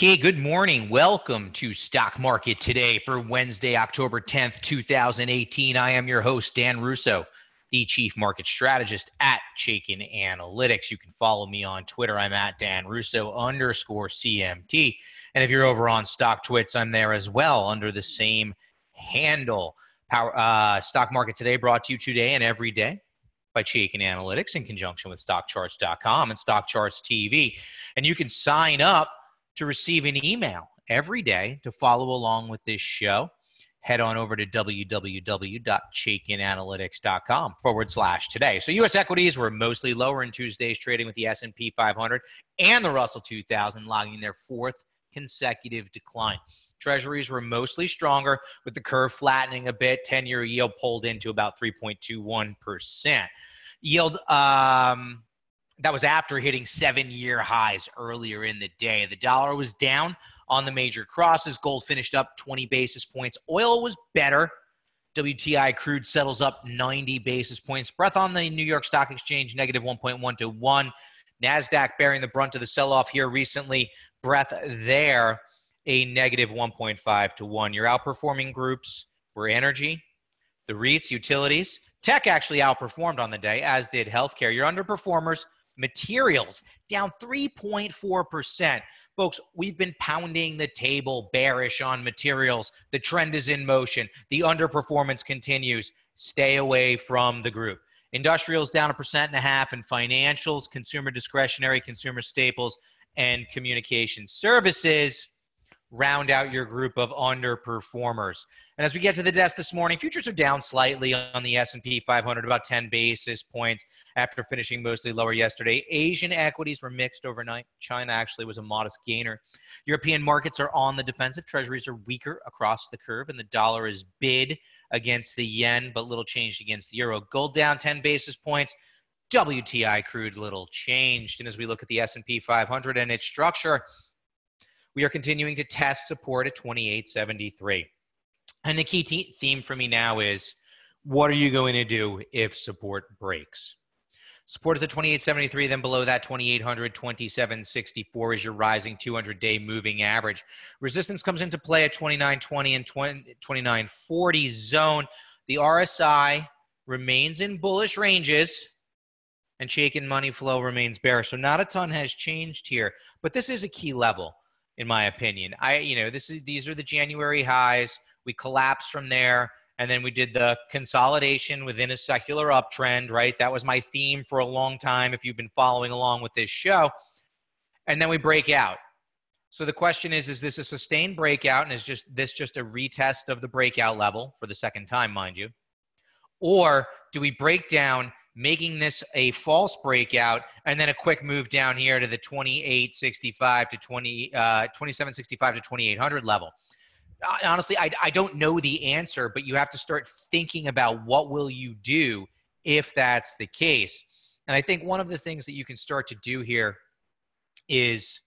Okay, good morning. Welcome to Stock Market Today for Wednesday, October 10th, 2018. I am your host, Dan Russo, the Chief Market Strategist at Chaikin Analytics. You can follow me on Twitter. I'm at Dan Russo _CMT. And if you're over on Stock Twits, I'm there as well under the same handle. Stock Market Today brought to you today and every day by Chaikin Analytics in conjunction with StockCharts.com and StockCharts TV. And you can sign up to receive an email every day to follow along with this show. Head on over to www.chaikinanalytics.com/today. So U.S. equities were mostly lower in Tuesday's trading with the S&P 500 and the Russell 2000 logging their fourth consecutive decline. Treasuries were mostly stronger with the curve flattening a bit. 10-year yield pulled into about 3.21%. Yield that was after hitting 7-year highs earlier in the day. The dollar was down on the major crosses. Gold finished up 20 basis points. Oil was better. WTI crude settles up 90 basis points. Breadth on the New York Stock Exchange, negative 1.1 to 1. NASDAQ bearing the brunt of the sell-off here recently. Breadth there, a negative 1.5 to 1. Your outperforming groups were energy, the REITs, utilities. Tech actually outperformed on the day, as did healthcare. Your underperformers, materials, down 3.4%. Folks, we've been pounding the table bearish on materials. The trend is in motion. The underperformance continues. Stay away from the group. Industrials down 1.5%, and financials, consumer discretionary, consumer staples, and communication services round out your group of underperformers. And as we get to the desk this morning, futures are down slightly on the S&P 500, about 10 basis points after finishing mostly lower yesterday. Asian equities were mixed overnight. China actually was a modest gainer. European markets are on the defensive. Treasuries are weaker across the curve, and the dollar is bid against the yen, but little changed against the euro. Gold down 10 basis points. WTI crude little changed. And as we look at the S&P 500 and its structure, we are continuing to test support at 2873. And the key theme for me now is, what are you going to do if support breaks? Support is at 2873, then below that 2800, 2764 is your rising 200-day moving average. Resistance comes into play at 2920 and 2940 zone. The RSI remains in bullish ranges, and Chaikin money flow remains bearish. So not a ton has changed here, but this is a key level, in my opinion. These are the January highs. We collapsed from there, and then we did the consolidation within a secular uptrend, right? That was my theme for a long time if you've been following along with this show. And then we break out. So the question is this a sustained breakout, and is this just a retest of the breakout level for the second time, mind you? Or do we break down, making this a false breakout, and then a quick move down here to the 2765 to 2800 level? Honestly, I don't know the answer, but you have to start thinking about what will you do if that's the case. And I think one of the things that you can start to do here is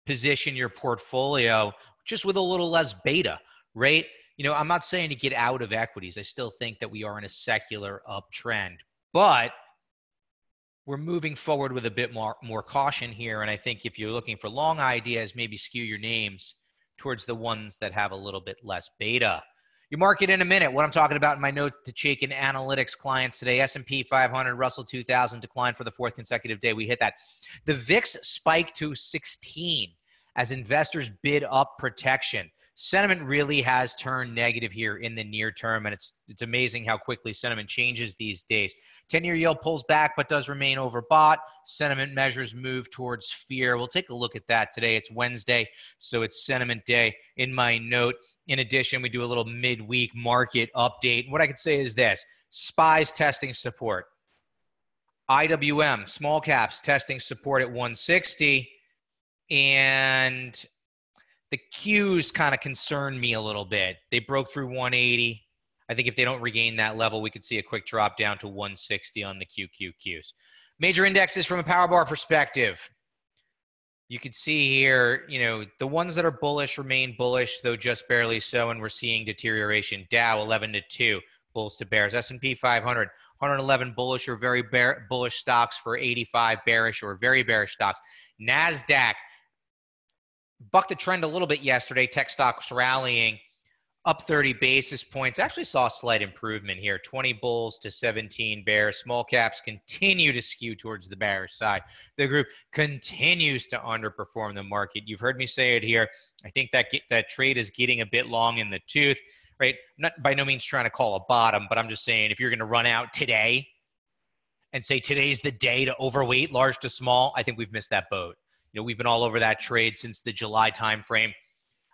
position your portfolio just with a little less beta, right? I'm not saying to get out of equities. I still think that we are in a secular uptrend, but we're moving forward with a bit more caution here. And I think if you're looking for long ideas, maybe skew your names towards the ones that have a little bit less beta. Your market in a minute. What I'm talking about in my note to Chaikin Analytics clients today: S&P 500, Russell 2000 declined for the fourth consecutive day. We hit that. The VIX spiked to 16 as investors bid up protection. Sentiment really has turned negative here in the near term, and it's amazing how quickly sentiment changes these days. 10-year yield pulls back but does remain overbought. Sentiment measures move towards fear. We'll take a look at that today. It's Wednesday, so it's sentiment day in my note. In addition, we do a little midweek market update. What I could say is this: SPY's testing support. IWM, small caps, testing support at 160. And the Qs kind of concern me a little bit. They broke through 180. I think if they don't regain that level, we could see a quick drop down to 160 on the QQQs. Major indexes from a power bar perspective. You can see here, the ones that are bullish remain bullish, though just barely so, and we're seeing deterioration. Dow 11-2, bulls to bears. S&P 500, 111 bullish or very bullish stocks for 85 bearish or very bearish stocks. NASDAQ, bucked the trend a little bit yesterday. Tech stocks rallying up 30 basis points. Actually saw a slight improvement here. 20 bulls to 17 bears. Small caps continue to skew towards the bearish side. The group continues to underperform the market. You've heard me say it here. I think that trade is getting a bit long in the tooth, right? I'm not by no means trying to call a bottom, but I'm just saying if you're going to run out today and say today's the day to overweight large to small, I think we've missed that boat. We've been all over that trade since the July timeframe.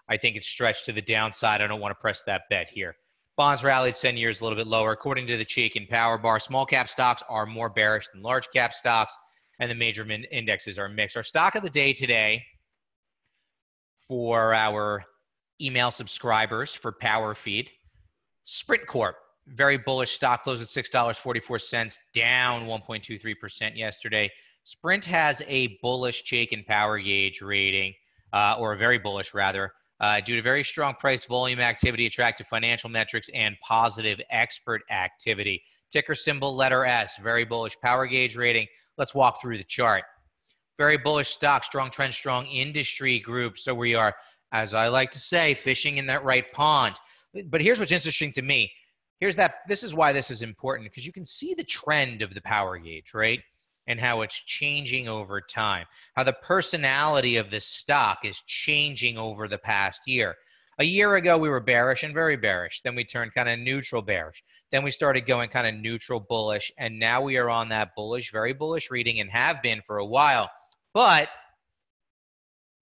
I think it's stretched to the downside. I don't want to press that bet here. Bonds rallied 10 years a little bit lower. According to the Chaikin Power Bar, small cap stocks are more bearish than large cap stocks, and the major indexes are mixed. Our stock of the day today for our email subscribers for Power Feed, Sprint Corp. Very bullish stock, closed at $6.44, down 1.23% yesterday. Sprint has a bullish Chaikin Power Gauge rating, or a very bullish rather, due to very strong price volume activity, attractive financial metrics, and positive expert activity. Ticker symbol letter S, very bullish Power Gauge rating. Let's walk through the chart. Very bullish stock, strong trend, strong industry group. So we are, as I like to say, fishing in that right pond. But here's what's interesting to me. This is why this is important, because you can see the trend of the Power Gauge, right? And how it's changing over time, how the personality of this stock is changing over the past year. A year ago, we were bearish and very bearish. Then we turned kind of neutral bearish. Then we started going kind of neutral bullish. And now we are on that bullish, very bullish reading and have been for a while. But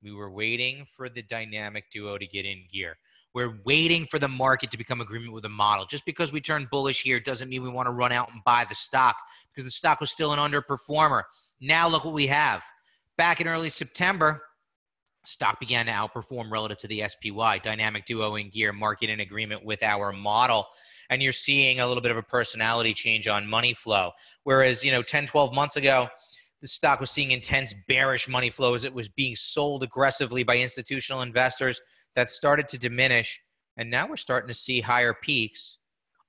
we were waiting for the dynamic duo to get in gear. We're waiting for the market to become agreement with the model. Just because we turned bullish here doesn't mean we want to run out and buy the stock, because the stock was still an underperformer. Now look what we have. Back in early September, stock began to outperform relative to the SPY. Dynamic duo in gear, market in agreement with our model. And you're seeing a little bit of a personality change on money flow. Whereas, 10, 12 months ago, the stock was seeing intense bearish money flow as it was being sold aggressively by institutional investors. That started to diminish, and now we're starting to see higher peaks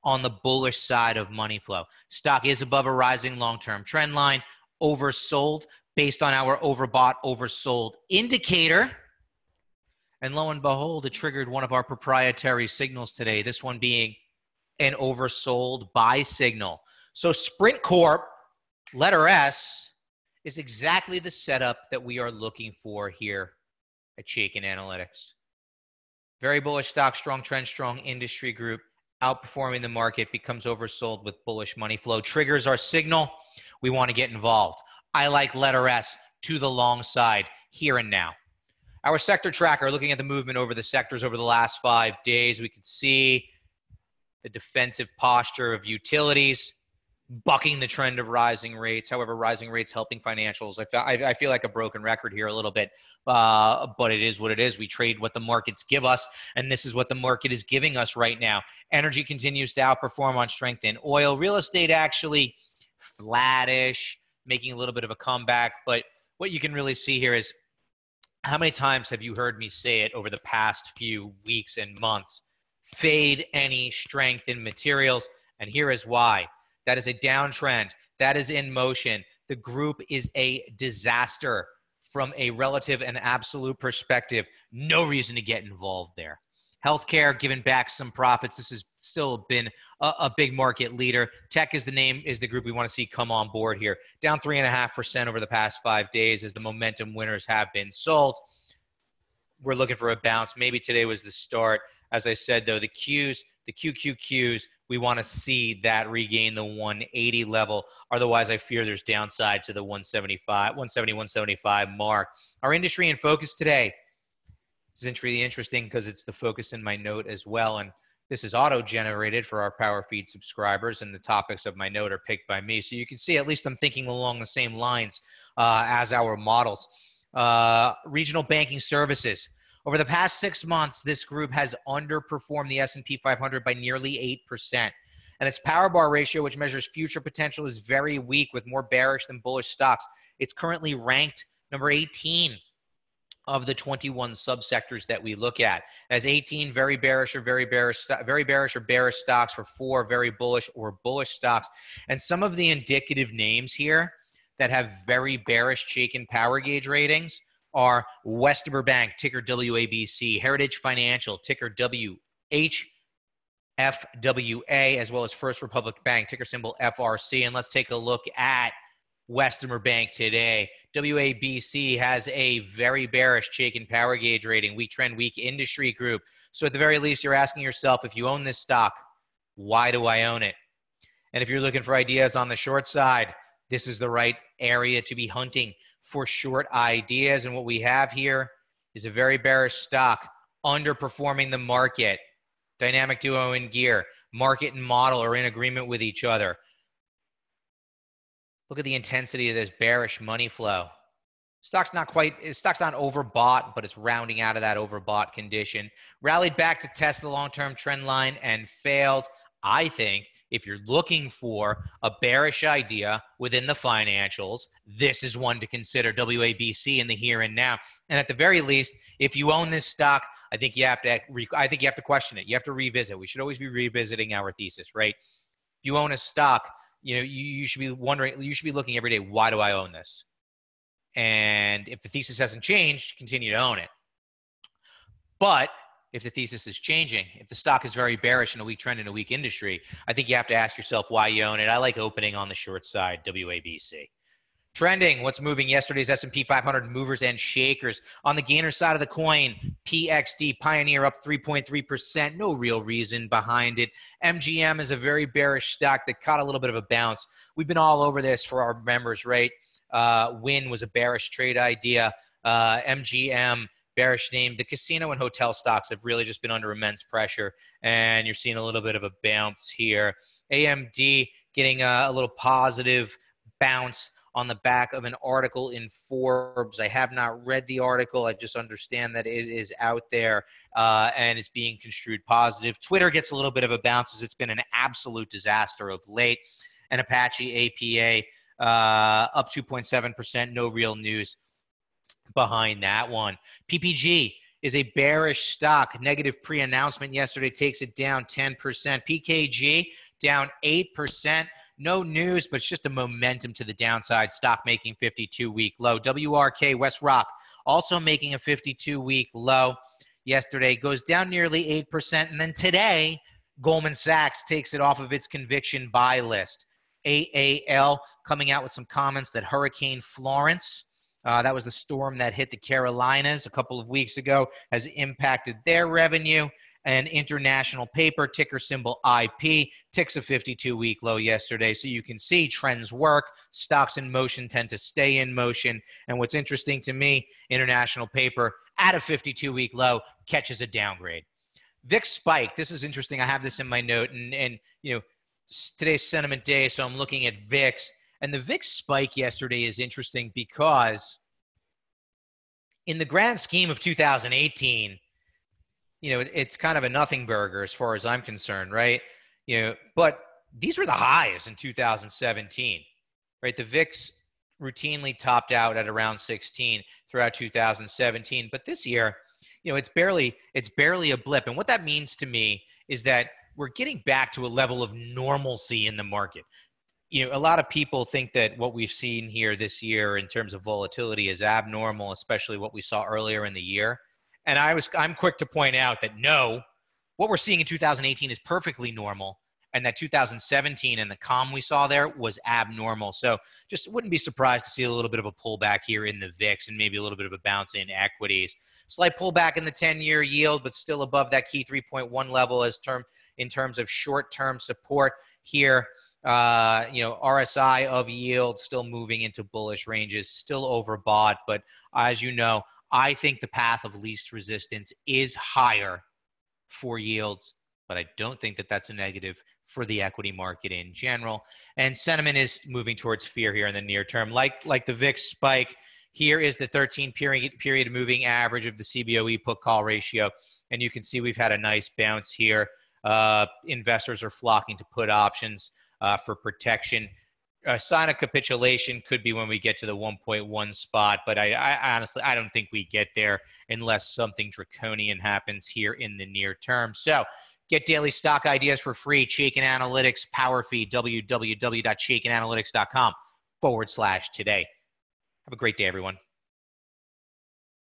on the bullish side of money flow. Stock is above a rising long-term trend line, oversold based on our overbought, oversold indicator. And lo and behold, it triggered one of our proprietary signals today, this one being an oversold buy signal. So Sprint Corp, letter S, is exactly the setup that we are looking for here at Chaikin Analytics. Very bullish stock, strong trend, strong industry group, outperforming the market, becomes oversold with bullish money flow. Triggers our signal. We want to get involved. I like letter S to the long side here and now. Our sector tracker, looking at the movement over the sectors over the last 5 days, we can see the defensive posture of utilities, bucking the trend of rising rates. However, rising rates helping financials. I feel like a broken record here a little bit, but it is what it is. We trade what the markets give us, and this is what the market is giving us right now. Energy continues to outperform on strength in oil. Real estate actually flattish, making a little bit of a comeback. But what you can really see here is how many times have you heard me say it over the past few weeks and months? Fade any strength in materials, and here is why. That is a downtrend. That is in motion. The group is a disaster from a relative and absolute perspective. No reason to get involved there. Healthcare giving back some profits. This has still been a big market leader. Tech is the group we want to see come on board here. Down 3.5% over the past 5 days as the momentum winners have been sold. We're looking for a bounce. Maybe today was the start. As I said, though, the QQQs, we want to see that regain the 180 level. Otherwise, I fear there's downside to the 175 mark. Our industry in focus today is really interesting because it's the focus in my note as well. And this is auto-generated for our Power Feed subscribers, and the topics of my note are picked by me. So you can see at least I'm thinking along the same lines as our models. Regional banking services. Over the past 6 months, this group has underperformed the S&P 500 by nearly 8%. And its power bar ratio, which measures future potential, is very weak with more bearish than bullish stocks. It's currently ranked number 18 of the 21 subsectors that we look at. As 18 very bearish or bearish stocks for 4 very bullish or bullish stocks. And some of the indicative names here that have very bearish Chaikin Power Gauge ratings are Westover Bank, ticker WABC, Heritage Financial, ticker WHFWA, as well as First Republic Bank, ticker symbol FRC. And let's take a look at Westover Bank today. WABC has a very bearish Chaikin Power Gauge rating, weak trend, weak industry group. So at the very least, you're asking yourself, if you own this stock, why do I own it? And if you're looking for ideas on the short side, this is the right area to be hunting for short ideas. And what we have here is a very bearish stock underperforming the market. Dynamic duo in gear. Market and model are in agreement with each other. Look at the intensity of this bearish money flow. Stock's not overbought, but it's rounding out of that overbought condition. Rallied back to test the long-term trend line and failed. I think if you're looking for a bearish idea within the financials, this is one to consider, WABC in the here and now. And at the very least, if you own this stock, I think you have to question it. You have to revisit. We should always be revisiting our thesis, right? If you own a stock, you should be wondering, you should be looking every day, why do I own this? And if the thesis hasn't changed, continue to own it. But if the thesis is changing, if the stock is very bearish in a weak trend in a weak industry, I think you have to ask yourself why you own it. I like opening on the short side, WABC. Trending, what's moving yesterday's S&P 500 movers and shakers. On the gainer side of the coin, PXD, Pioneer up 3.3%. No real reason behind it. MGM is a very bearish stock that caught a little bit of a bounce. We've been all over this for our members, right? Wynn was a bearish trade idea. MGM, bearish name. The casino and hotel stocks have really just been under immense pressure, and you're seeing a little bit of a bounce here. AMD getting a little positive bounce on the back of an article in Forbes. I have not read the article. I just understand that it is out there and it's being construed positive. Twitter gets a little bit of a bounce as it's been an absolute disaster of late. And Apache APA up 2.7%. No real news behind that one. PPG is a bearish stock. Negative pre-announcement yesterday takes it down 10%. PKG down 8%. No news, but it's just a momentum to the downside. Stock making 52-week low. WRK, West Rock, also making a 52-week low yesterday. Goes down nearly 8%. And then today, Goldman Sachs takes it off of its conviction buy list. AAL coming out with some comments that Hurricane Florence, that was the storm that hit the Carolinas a couple of weeks ago, has impacted their revenue. And International Paper, ticker symbol IP, ticks a 52-week low yesterday. So you can see trends work. Stocks in motion tend to stay in motion. And what's interesting to me, International Paper at a 52-week low catches a downgrade. VIX spike. This is interesting. I have this in my note. And today's sentiment day, so I'm looking at VIX. And the VIX spike yesterday is interesting because in the grand scheme of 2018, it's kind of a nothing burger as far as I'm concerned, right? But these were the highs in 2017, right? The VIX routinely topped out at around 16 throughout 2017. But this year, it's barely a blip. And what that means to me is that we're getting back to a level of normalcy in the market. A lot of people think that what we've seen here this year in terms of volatility is abnormal, especially what we saw earlier in the year. And I'm quick to point out that no, what we're seeing in 2018 is perfectly normal, and that 2017 and the calm we saw there was abnormal. So just wouldn't be surprised to see a little bit of a pullback here in the VIX and maybe a little bit of a bounce in equities. Slight pullback in the 10-year yield, but still above that key 3.1 level in terms of short-term support here. RSI of yield still moving into bullish ranges, still overbought, but as you know, I think the path of least resistance is higher for yields, but I don't think that that's a negative for the equity market in general. And sentiment is moving towards fear here in the near term. Like the VIX spike, here is the 13-period moving average of the CBOE put-call ratio. And you can see we've had a nice bounce here. Investors are flocking to put options for protection. A sign of capitulation could be when we get to the 1.1 spot, but I honestly, I don't think we get there unless something draconian happens here in the near term. So get daily stock ideas for free. Chaikin Analytics Power Feed, www.chaikinanalytics.com/today. Have a great day, everyone.